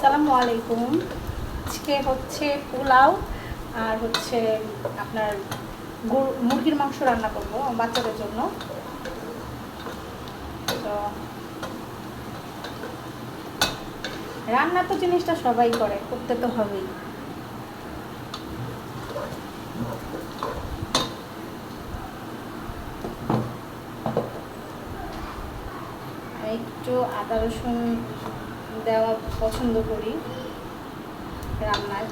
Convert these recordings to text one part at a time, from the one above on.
আসসালামু আলাইকুম। আজকে হচ্ছে পোলাও আর হচ্ছে আপনার মুরগির মাংস রান্না করব বাচ্চাদের জন্য। তো রান্না তো জিনিসটা সবাই করে, করতে তো হবেই। আমি একটু আদা রসুন দেওয়া পছন্দ করি রান্নায়,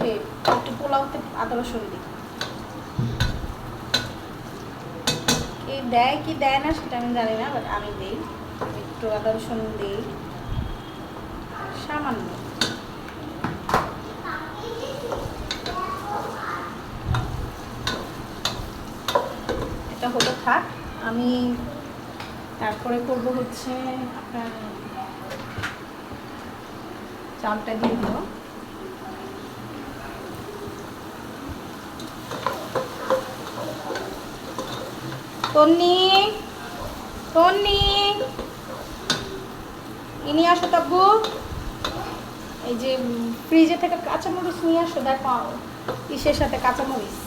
একটু পোলাওতে আদা রসুন দিই। কে দেয় কি দেয় না সেটা আমি জানি না, বাট আমি দিই। একটু আদা রসুন দিই সামান্য। এটা হতে থাক, আমি তারপরে করব হচ্ছে আপনার চালটা দিয়ে দিও। তন্নি তন্নি ইনি আসো তাব্বু, এই যে ফ্রিজে থেকে কাঁচামরিচ নিয়ে আসো। দেখো ইসের সাথে কাঁচামরিচ।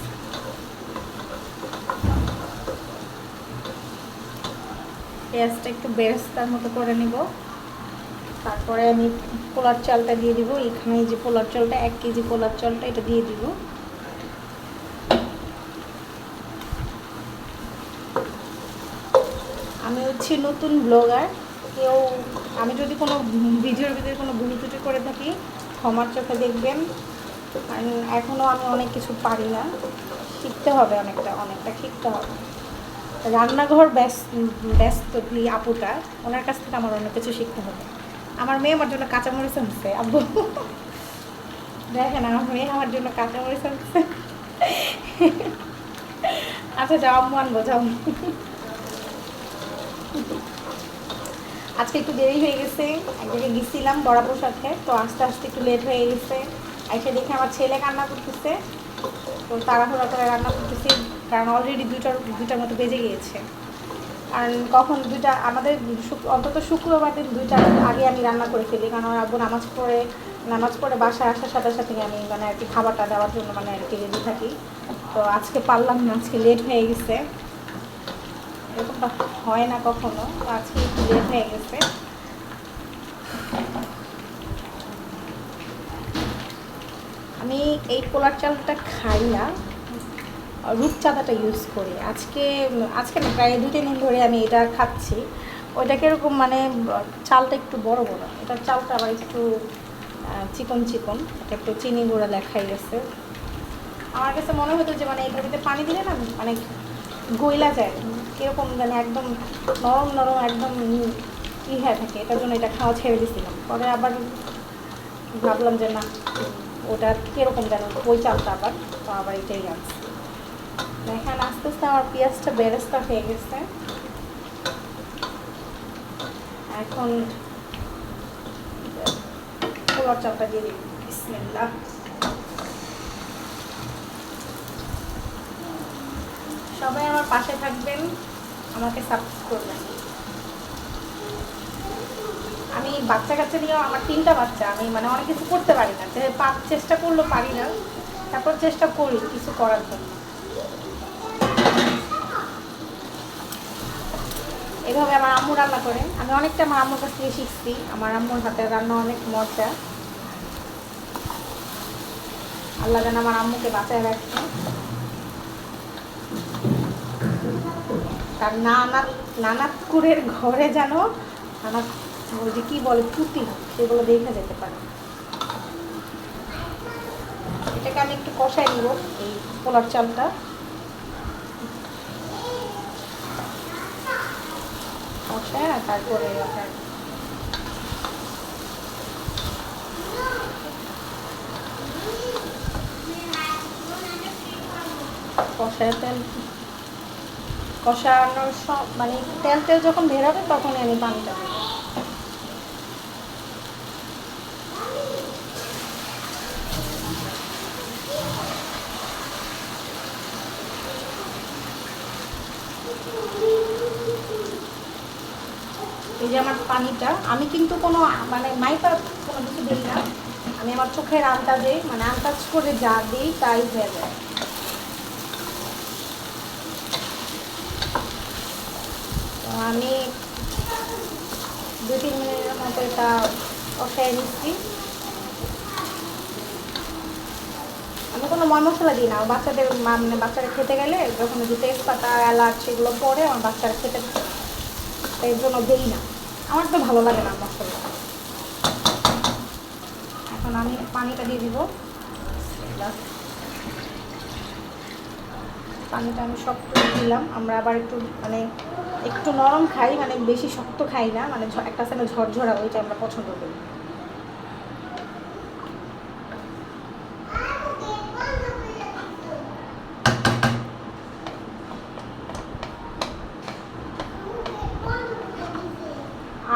পেঁয়াজটা একটু বেরেস্তার মতো করে নিব। তারপরে আমি পোলার চালটা দিয়ে দিব। এখানে যে পোলার চালটা 1 কেজি পোলার চালটা এটা দিয়ে দিব। আমি হচ্ছে নতুন ব্লগার, কেউ আমি যদি কোনো ভিডিওর ভিতরে কোনো ভুল ত্রুটি করে থাকি ক্ষমার চোখে দেখবেন। কারণ এখনও আমি অনেক কিছু পারি না, শিখতে হবে, অনেকটা শিখতে হবে। রান্নাঘর ব্যস্ত আপুটা, ওনার কাছ থেকে আমার অনেক কিছু শিখতে হবে। আমার মেয়ে আমার জন্য কাঁচামরিচ আনছে আব্বু, দেখেন আমার মেয়ে আমার জন্য কাঁচামরিচ আনছে। আচ্ছা যাও আম্মু, আনবো যাও। আজকে একটু দেরি হয়ে গেছে, এক জায়গায় গেছিলাম বড়াপুর সাথে, তো আস্তে আস্তে একটু লেট হয়ে গেছে। এসে দেখে আমার ছেলে কান্না করতেছে, তো তাড়াহুড়া করে রান্না করতেছি, কারণ অলরেডি দুইটার মতো বেজে গিয়েছে। কারণ কখন দুইটা আমাদের অন্তত শুক্রবার দিন 2টার আগে আমি রান্না করে ফেলি, কারণ আমার আব্বু নামাজ পড়ে বাসায় আসার সাথে সাথে আমি মানে আর কি খাবারটা দেওয়ার জন্য মানে আর কি রেডি থাকি। তো আজকে পারলাম না, আজকে লেট হয়ে গেছে। এরকমটা হয় না কখনো, তো আজকে একটু লেট হয়ে গেছে। আমি এই পোলার চালটা খাই না, রূপচাঁদাটা ইউজ করি। আজকে না, প্রায় 2-3 দিন ধরে আমি এটা খাচ্ছি। ওইটা কীরকম মানে চালটা একটু বড় বড়, এটার চালটা আবার একটু চিকন চিকন, এটা একটু চিনি গুঁড়া লেখাই গেছে। আমার কাছে মনে হতো যে মানে এটার ভিতরে পানি দিলে না মানে গইলা যায়, কীরকম মানে একদম নরম নরম একদম হয়ে থাকে। এটার জন্য এটা খাওয়া ছেড়ে দিয়েছিলাম। পরে আবার ভাবলাম যে না, ওটা কীরকম যেন ওই চালটা আবার এটাই আনছে। দেখেন আস্তে আস্তে আমার পেঁয়াজটা বেরেস্তা হয়ে গেছে। এখন পোলার চালটা দিয়ে দিই। বিসমিল্লাহ। সবাই আমার পাশে থাকবেন, আমাকে সাপোর্ট করবেন। আমি বাচ্চা কাচ্চা নিয়েও, আমার 3টা বাচ্চা, আমি মানে অনেক কিছু করতে পারি না, চেষ্টা করলেও পারি না, তারপর চেষ্টা করি কিছু করার জন্য। এভাবে আমার আম্মু রান্না করে, আমি অনেকটা আমার আম্মুর কাছ থেকে শিখছি। আমার আম্মুর হাতের রান্না অনেক মজা। আল্লাহ যেন আমার আম্মুকে বাঁচায় রাখছে, তার নানাকুরের ঘরে যেন নানা ওই যে কী বলে পুঁতি, সেগুলো দেখে যেতে পারে। এটাকে আমি একটু কষাই নিব, এই পোলার চালটা। কষায় তারপরে আপনার কষানোর সব মানে তেল যখন বেরোবে তখনই আমি পানিটা দেবো। এই যে আমার পানিটা, আমি কিন্তু কোনো মানে মাইপা কোনো কিছু দিই না, আমি আমার চোখের আন্দাজে মানে আন্দাজ করে যা দিই তাই হয়ে যায়। তো আমি 2-3 মিনিটের মতো এটা কষাই নিচ্ছি। আমি কোনো মশলা দিই না, বাচ্চাদের মানে বাচ্চারা খেতে গেলে যখন যে তেজপাতা এলাচ সেগুলো পরে আমার বাচ্চারা খেতে এই জন্য দিই না, আমার তো ভালো লাগে না মশলা। এখন আমি পানিটা দিয়ে দিব। পানিটা আমি শক্ত দিলাম। আমরা আবার একটু মানে একটু নরম খাই, মানে বেশি শক্ত খাই না, মানে একটা সাথে ঝরঝরা ওইটা আমরা পছন্দ করি।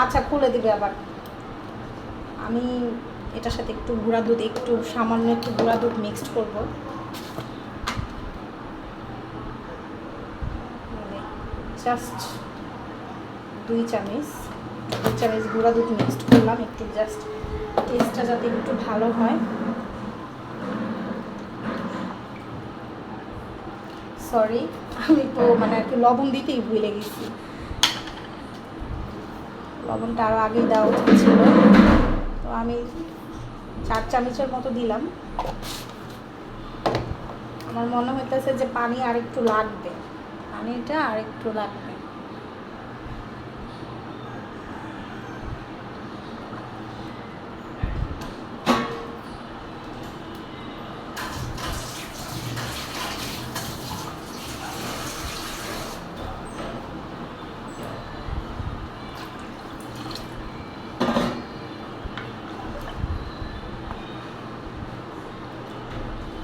আচ্ছা খুলে দিবে আবার। আমি এটার সাথে একটু গুঁড়া দুধ, একটু সামান্য একটু গুঁড়া দুধ মিক্সড করব, মানে জাস্ট 2 চামচ গুঁড়া দুধ মিক্সড করলাম, একটু জাস্ট টেস্টটা যাতে একটু ভালো হয়। সরি, আমি তো মানে আর কি লবণ দিতেই ভুলে গেছি, লবণটা আরও আগেই দেওয়া উচিত ছিল। তো আমি 4 চামচের মতো দিলাম। আমার মনে হইতেছে যে পানি আর একটু লাগবে, পানিটা আর একটু লাগবে।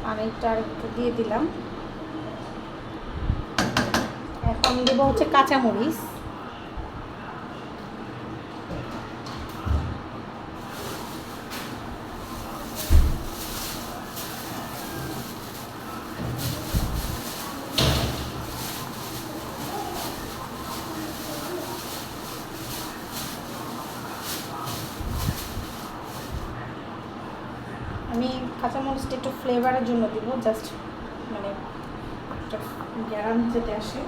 পানিটা আর একটু দিয়ে দিলাম। এখন দেবো হচ্ছে কাঁচামরিচ। আমি কাঁচামরিচটা একটু ফ্লেভারের জন্য দিব, জাস্ট মানে একটা গ্যারাম যেতে আসে।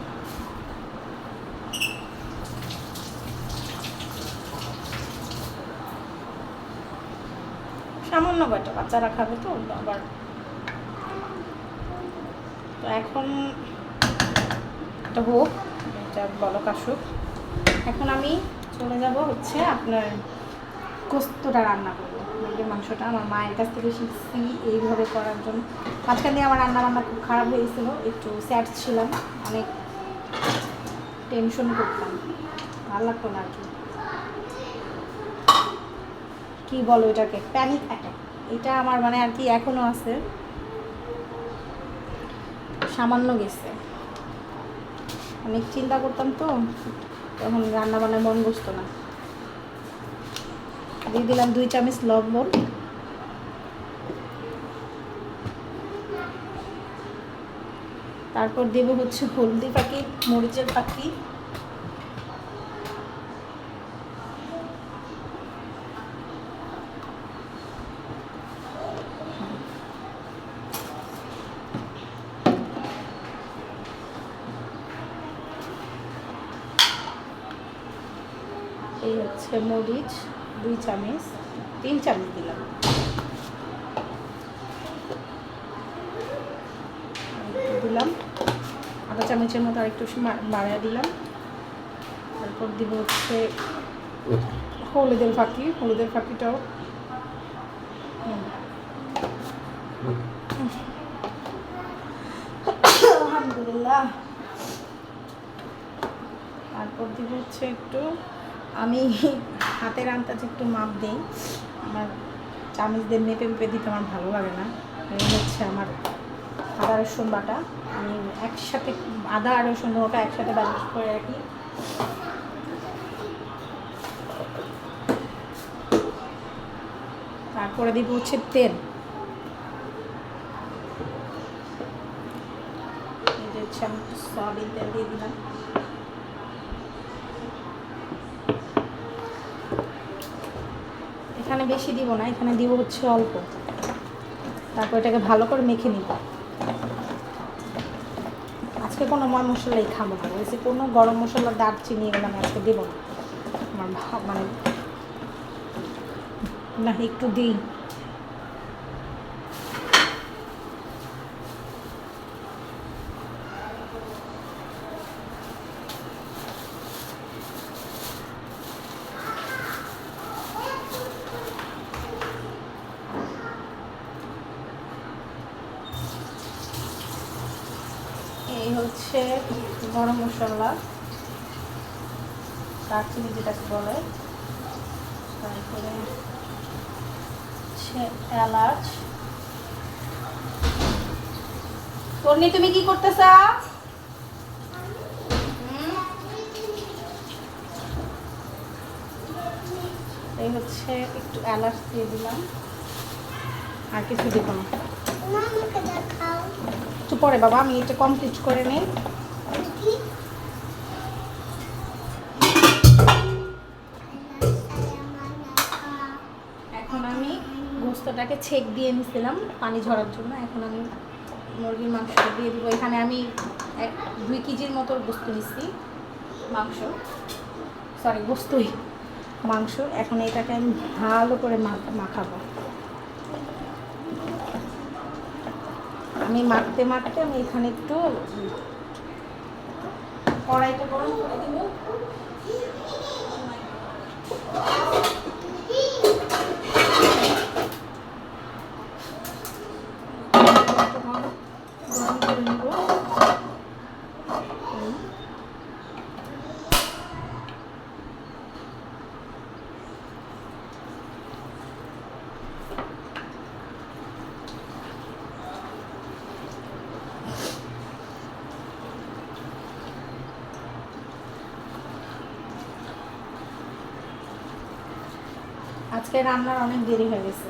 সামান্য কয়টা বাচ্চারা খাবে তো আবার। তো এখন এটা হোক, এটা বলক আসুক। এখন আমি চলে যাব হচ্ছে আপনার গোস্তটা রান্না করবো, মুরগির মাংসটা আমার মায়ের কাছ থেকে শিখছি এইভাবে করার জন্য। মাঝখান দিয়ে আমার রান্না বান্না খুব খারাপ হয়েছিল, একটু স্যাড ছিলাম, অনেক টেনশন করতাম, ভালো লাগতো না আর কি। কী বলো এটাকে, প্যানিক অ্যাটাক, এটা আমার মানে আর কি এখনও আছে, সামান্য গেছে। অনেক চিন্তা করতাম তো, তখন রান্না বান্নায় মন বসতো না। দিয়ে দিলাম 2 চামচ লবণ, তারপর দেব হচ্ছে হলদি পাখি, মরিচের পাখি, এই হচ্ছে মরিচ 2 চামচ, 3 চামচ দিলাম, দিলাম আধা চামচের মতো আরেকটু বাড়িয়ে দিলাম। তারপর দিব হচ্ছে হলুদের ফাঁকিটাও আলহামদুলিল্লাহ। তারপর দিব হচ্ছে একটু, আমি হাতের আন্দাজে একটু মাপ দিই, আমার চামচ দিয়ে মেপে মেপে দিতে আমার ভালো লাগে না। এই হচ্ছে আমার আদা রসুন বাটা, আমি একসাথে আদা আর রসুন ওটা একসাথে ব্যালেন্স করে রাখি। তারপরে দিব হচ্ছে তেল, এই যে হচ্ছে আমি সয়াবিন তেল দিয়ে দিলাম। এখানে বেশি দিব না, এখানে দিব হচ্ছে অল্প। তারপর এটাকে ভালো করে মেখে নিব। আজকে কোনো মশলাই খাবো না, বলছি কোনো গরম মশলা, দারচিনি এগুলো আমি আজকে দেবো না। আমার মানে না একটু দিই। এই হচ্ছে গরম মশলা, দারচিনি যেটাকে বলে, তারপরে হচ্ছে এলাচ। তন্নি তুমি কি করতেছ? এই হচ্ছে একটু এলাচ দিয়ে দিলাম, আর কিছু দিব না। একটু পরে বাবা, আমি এটা কমপ্লিট করে নিই। এখন আমি গোস্তটাকে ছেঁক দিয়ে নিছিলাম পানি ঝরার জন্য। এখন আমি মুরগির মাংসটা দিয়ে দিব। এখানে আমি 2 কেজির মতো গোস্ত নিচ্ছি, মাংস, সরি গোস্তই, মাংস। এখন এটাকে আমি ভালো করে মাখাবো। আমি মাখতে মাখতে আমি এখানে একটু কড়াইটা গরম করে দিব। গরম করে নেব। আজকে রান্নার অনেক দেরি হয়ে গেছে।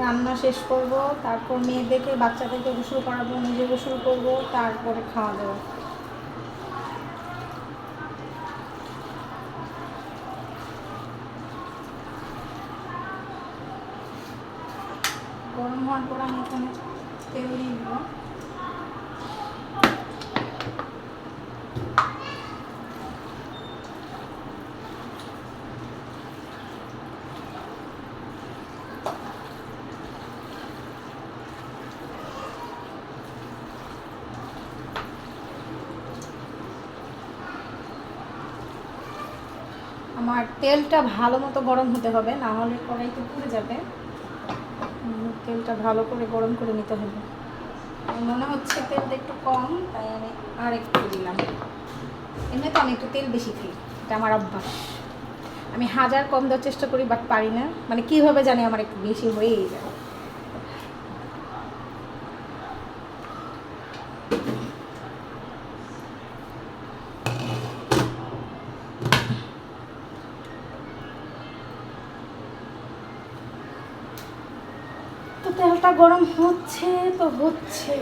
রান্না শেষ করব, তারপর মেয়েদেরকে, বাচ্চাদেরকে গোসল করাবো, নিজে গোসল করব, তারপরে খাওয়া দাওয়া। গরম হওয়ার পর আমি এখানে তেল দিয়ে দিব। আমার তেলটা ভালো মতো গরম হতে হবে, না হলে কড়াইতে পুড়ে যাবে। তেলটা ভালো করে গরম করে নিতে হবে। মনে হচ্ছে তেলটা একটু কম, তাই আমি আর একটু দিলাম। এমনি তো আমি একটু তেল বেশি খাই, এটা আমার অভ্যাস। আমি হাজার কম দেওয়ার চেষ্টা করি, বাট পারি না। মানে কীভাবে জানি আমার একটু বেশি হয়েই যায়। তো তেলটা গরম হচ্ছে তো হচ্ছে।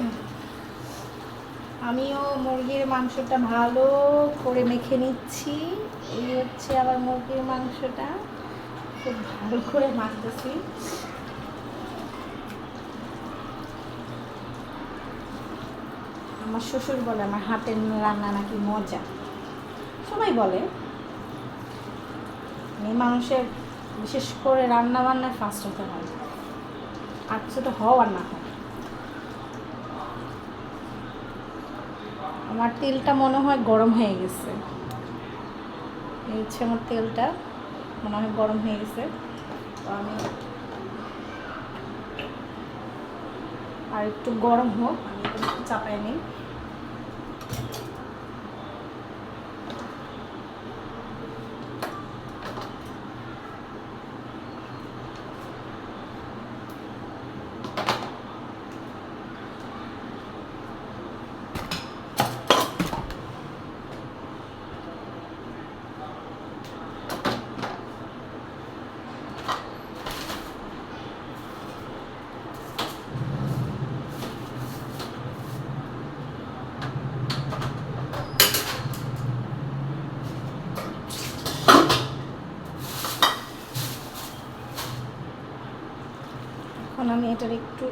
আমিও মুরগির মাংসটা ভালো করে মেখে নিচ্ছি। এই হচ্ছে আবার মুরগির মাংসটা খুব ভালো করে মাখতেছি। আমার শ্বশুর বলে আমার হাতের রান্না নাকি মজা, সবাই বলে। এই মানুষের বিশেষ করে রান্না বান্নায় ফার্স্ট হতে হয়, আর কিছু তো হওয়ার না হয়। আমার তেলটা মনে হয় গরম হয়ে গেছে। এই হচ্ছে আমার তেলটা মনে হয় গরম হয়ে গেছে। তো আমি আর একটু গরম হোক, আমি একটু চাপাই নিই। আমি এটার একটু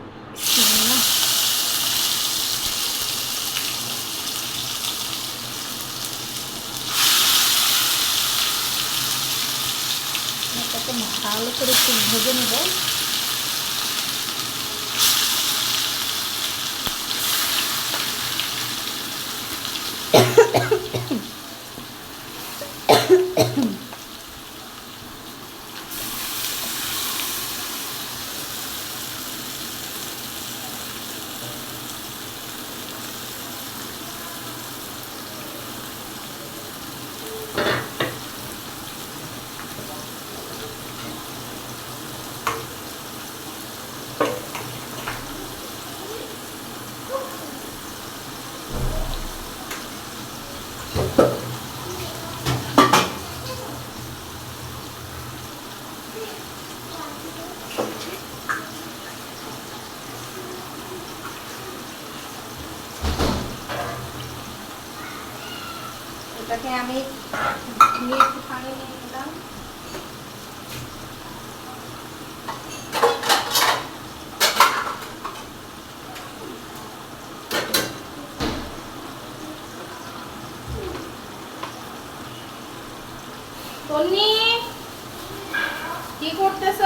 না এটাকে ভালো করে একটু ভেজে নেব। এটাকে আমি একটু পানি নিয়ে নিলাম। তন্নি কি করতেছ?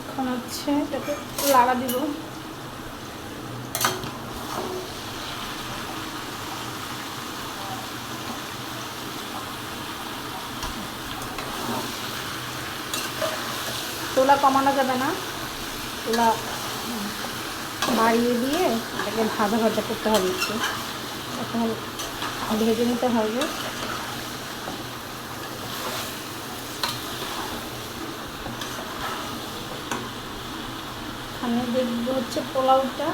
এখন হচ্ছে এটাকে লাড়া দিব। চুলা কমানো যাবে না, চুলা বাড়িয়ে দিয়ে এটাকে ভাজা ভাজা করতে হবে একটু। এখন ভেজে নিতে হবে। এখানে দেখবো হচ্ছে পোলাওটা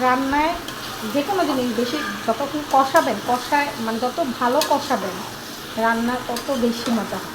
রান্নায় যে কোনো জিনিস বেশি যতক্ষণ কষাবেন, কষায় মানে যত ভালো কষাবেন রান্না তত বেশি মজা হয়।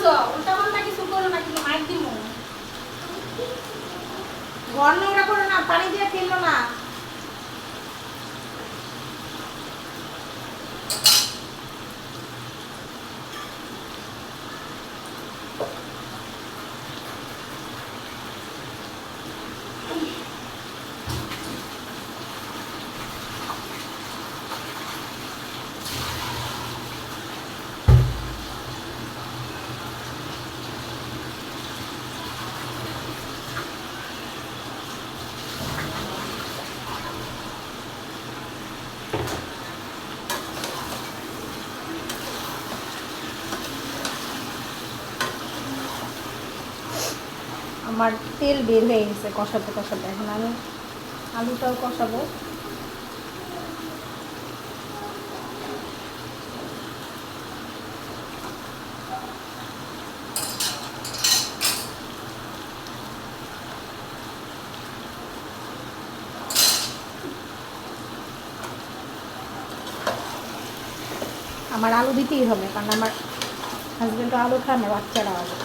করতেছো? উল্টা পাল্টা কিছু করো না, কিন্তু মাইর দিব। ঘর নোংরা করো না, পানি দিয়ে ফেললো না। আমার তেল বের হয়ে গেছে কষাতে কষাতে। এখন আমি আলুটাও কষাবো। আমার আলু দিতেই হবে, কারণ আমার হাজব্যান্ডও আলু খায়, আমার বাচ্চারা আলু।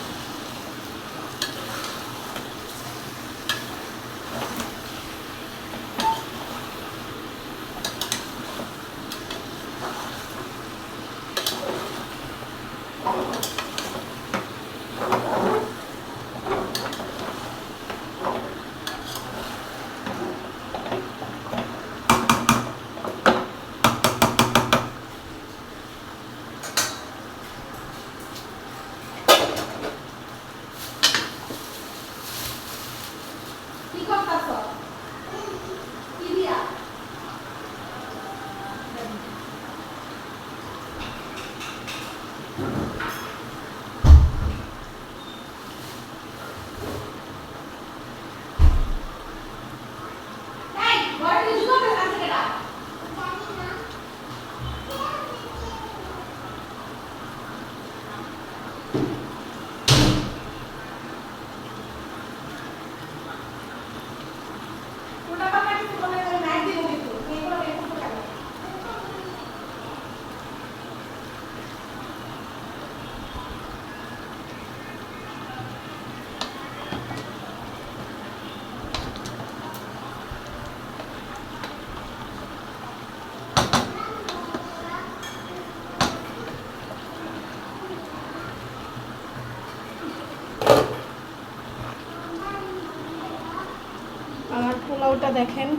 আমার পোলাওটা দেখেন,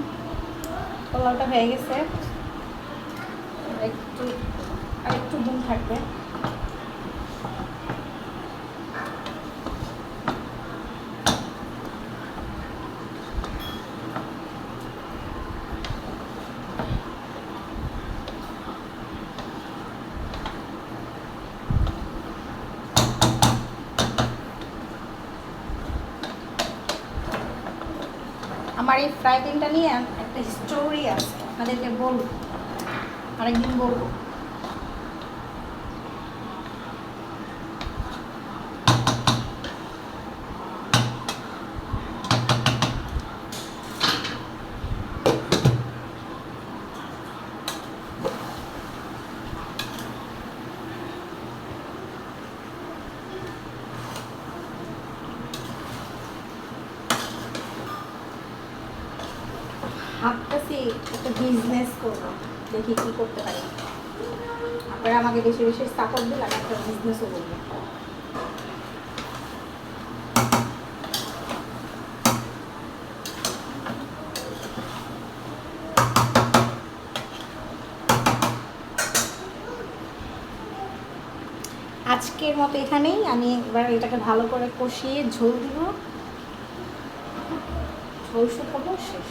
পোলাওটা হয়ে গেছে। একটু আরেকটু দিন থাকবে। আমার এই ফ্রাই প্যানটা নিয়ে একটা স্টোরি আছে, আপনাদেরকে বলবো, আরেকদিন বলবো। ভাবতেছি একটা বিজনেস করবো, দেখি কি করতে পারি। আপনারা আমাকে বেশি বেশি সাপোর্ট দিলে আমি একটা বিজনেসও করবো। আজকের মতো এখানেই, আমি এবার এটাকে ভালো করে কষিয়ে ঝোল দিব, ঝোল শুকাবো, শেষ।